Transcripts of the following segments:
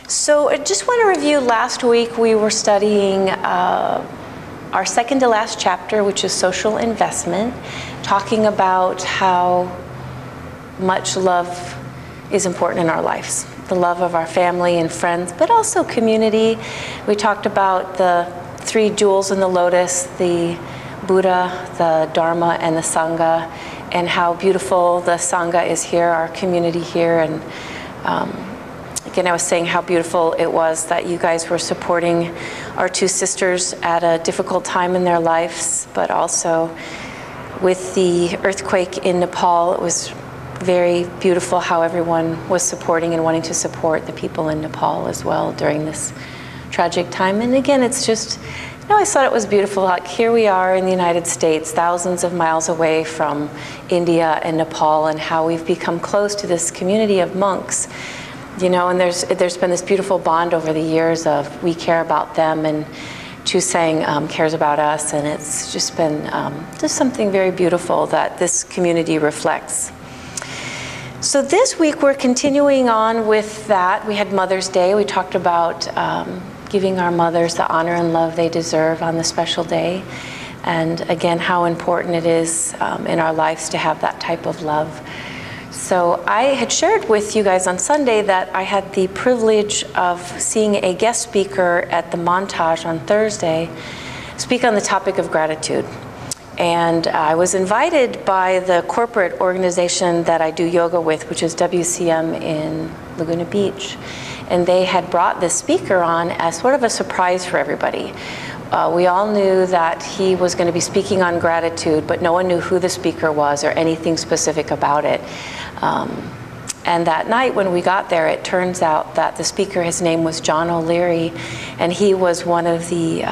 So I just want to review, last week we were studying our second to last chapter, which is social investment, talking about how much love is important in our lives. The love of our family and friends, but also community. We talked about the three jewels in the lotus, the Buddha, the Dharma, and the Sangha, and how beautiful the Sangha is here, our community here. And again, I was saying how beautiful it was that you guys were supporting our two sisters at a difficult time in their lives, but also with the earthquake in Nepal, it was very beautiful how everyone was supporting and wanting to support the people in Nepal as well during this tragic time. And again, it's just, I always thought it was beautiful. Like, here we are in the United States, thousands of miles away from India and Nepal, and how we've become close to this community of monks. You know, and there's been this beautiful bond over the years of we care about them, and Chusang cares about us, and it's just been just something very beautiful that this community reflects. So this week we're continuing on with that. We had Mother's Day. We talked about giving our mothers the honor and love they deserve on this special day, and again how important it is in our lives to have that type of love. So I had shared with you guys on Sunday that I had the privilege of seeing a guest speaker at the Montage on Thursday speak on the topic of gratitude. And I was invited by the corporate organization that I do yoga with, which is WCM in Laguna Beach. And they had brought this speaker on as sort of a surprise for everybody. We all knew that he was going to be speaking on gratitude, but no one knew who the speaker was or anything specific about it. And that night when we got there, it turns out that the speaker, his name was John O'Leary, and he was one of the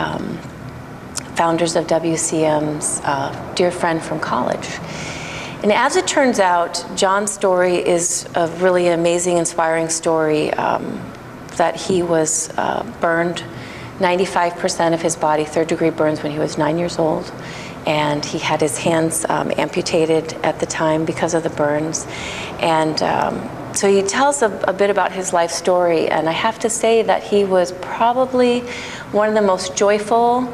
founders of WCM's dear friend from college. And as it turns out, John's story is a really amazing, inspiring story, that he was burned 95% of his body, third-degree burns, when he was 9 years old. And he had his hands amputated at the time because of the burns. And so he tells a bit about his life story. And I have to say that he was probably one of the most joyful,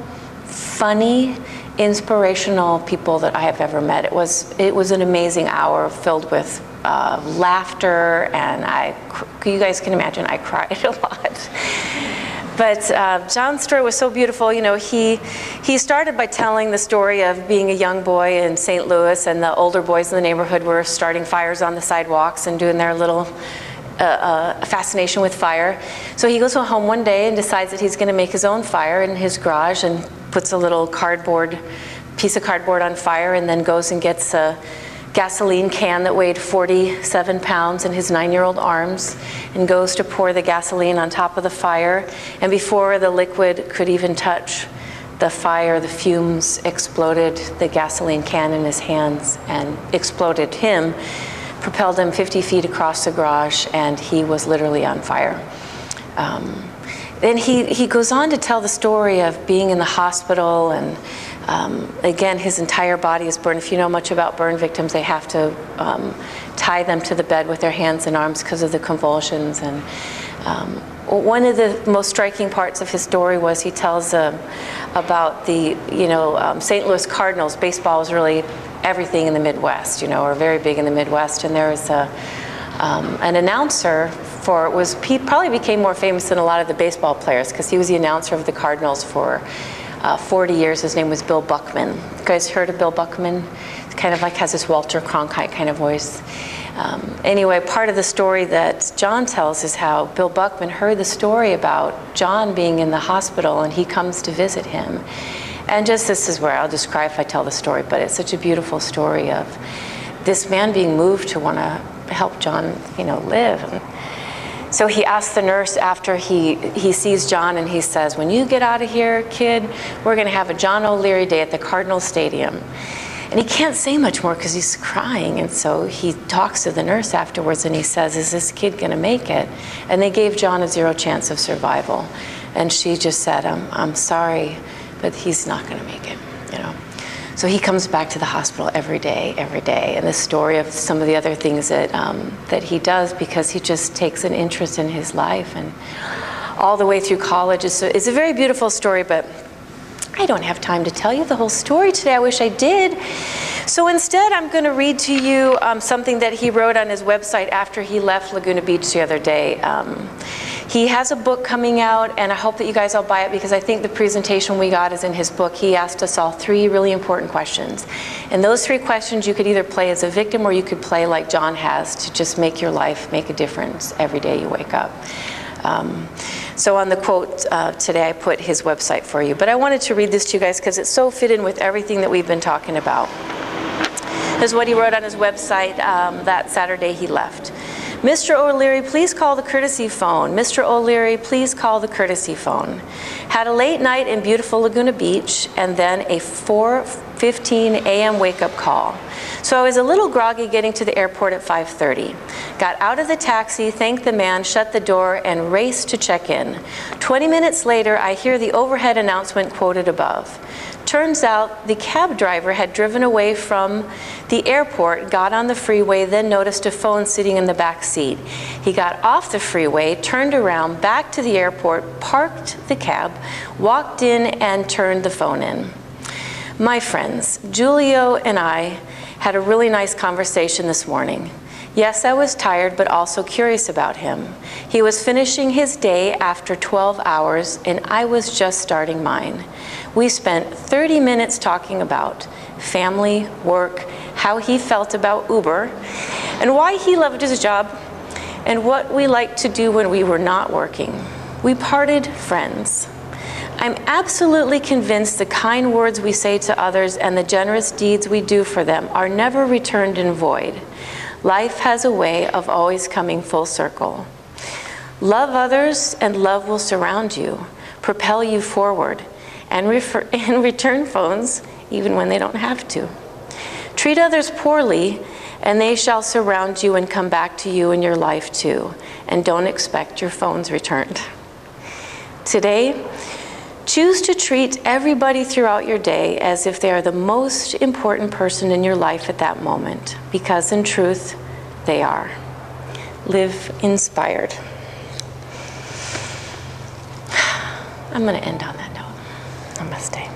funny, inspirational people that I have ever met. It was an amazing hour filled with laughter, and you guys can imagine I cried a lot. But John's story was so beautiful. You know, he started by telling the story of being a young boy in St. Louis, and the older boys in the neighborhood were starting fires on the sidewalks and doing their little fascination with fire. So he goes home one day and decides that he's going to make his own fire in his garage, and puts a little piece of cardboard on fire, and then goes and gets a gasoline can that weighed 47 pounds in his 9-year-old arms, and goes to pour the gasoline on top of the fire. And before the liquid could even touch the fire, the fumes exploded the gasoline can in his hands and exploded him, propelled him 50 feet across the garage, and he was literally on fire. Then he goes on to tell the story of being in the hospital, and again, his entire body is burned. If you know much about burn victims, they have to tie them to the bed with their hands and arms because of the convulsions. And one of the most striking parts of his story was he tells about the St. Louis Cardinals. Baseball was really everything in the Midwest, or very big in the Midwest. And there was an announcer he probably became more famous than a lot of the baseball players, because he was the announcer of the Cardinals for 40 years. His name was Bill Buckman. You guys heard of Bill Buckman? He kind of like has this Walter Cronkite kind of voice. Anyway, part of the story that John tells is how Bill Buckman heard the story about John being in the hospital, and he comes to visit him. And just, this is where I'll just cry if I tell the story, but it's such a beautiful story of this man being moved to want to help John, live. And so he asks the nurse after he sees John, and he says, "When you get out of here, kid, we're going to have a John O'Leary Day at the Cardinal Stadium." And he can't say much more because he's crying. And so he talks to the nurse afterwards, and he says, "Is this kid going to make it?" And they gave John a 0 chance of survival. And she just said, I'm sorry, but he's not going to make it, So he comes back to the hospital every day, and the story of some of the other things that, that he does, because he just takes an interest in his life, and all the way through college. It's a very beautiful story, but I don't have time to tell you the whole story today. I wish I did. So instead, I'm going to read to you something that he wrote on his website after he left Laguna Beach the other day. He has a book coming out, and I hope that you guys all buy it, because I think the presentation we got is in his book. He asked us all 3 really important questions. And those 3 questions you could either play as a victim, or you could play like John has, to just make your life make a difference every day you wake up. So on the quote today, I put his website for you. But I wanted to read this to you guys because it's so fit in with everything that we've been talking about. This is what he wrote on his website that Saturday he left. Mr. O'Leary, please call the courtesy phone. Mr. O'Leary, please call the courtesy phone. Had a late night in beautiful Laguna Beach, and then a 4:15 a.m. wake-up call. So I was a little groggy getting to the airport at 5:30. Got out of the taxi, thanked the man, shut the door, and raced to check in. 20 minutes later, I hear the overhead announcement quoted above. Turns out the cab driver had driven away from the airport, got on the freeway, then noticed a phone sitting in the back seat. He got off the freeway, turned around, back to the airport, parked the cab, walked in, and turned the phone in. My friends, Julio and I had a really nice conversation this morning. Yes, I was tired, but also curious about him. He was finishing his day after 12 hours, and I was just starting mine. We spent 30 minutes talking about family, work, how he felt about Uber, and why he loved his job, and what we liked to do when we were not working. We parted friends. I'm absolutely convinced the kind words we say to others and the generous deeds we do for them are never returned in void. Life has a way of always coming full circle. Love others, and love will surround you, propel you forward, and return phones even when they don't have to. Treat others poorly, and they shall surround you and come back to you in your life too. And don't expect your phones returned. Today, choose to treat everybody throughout your day as if they are the most important person in your life at that moment, because in truth, they are. Live inspired. I'm going to end on that note. Namaste.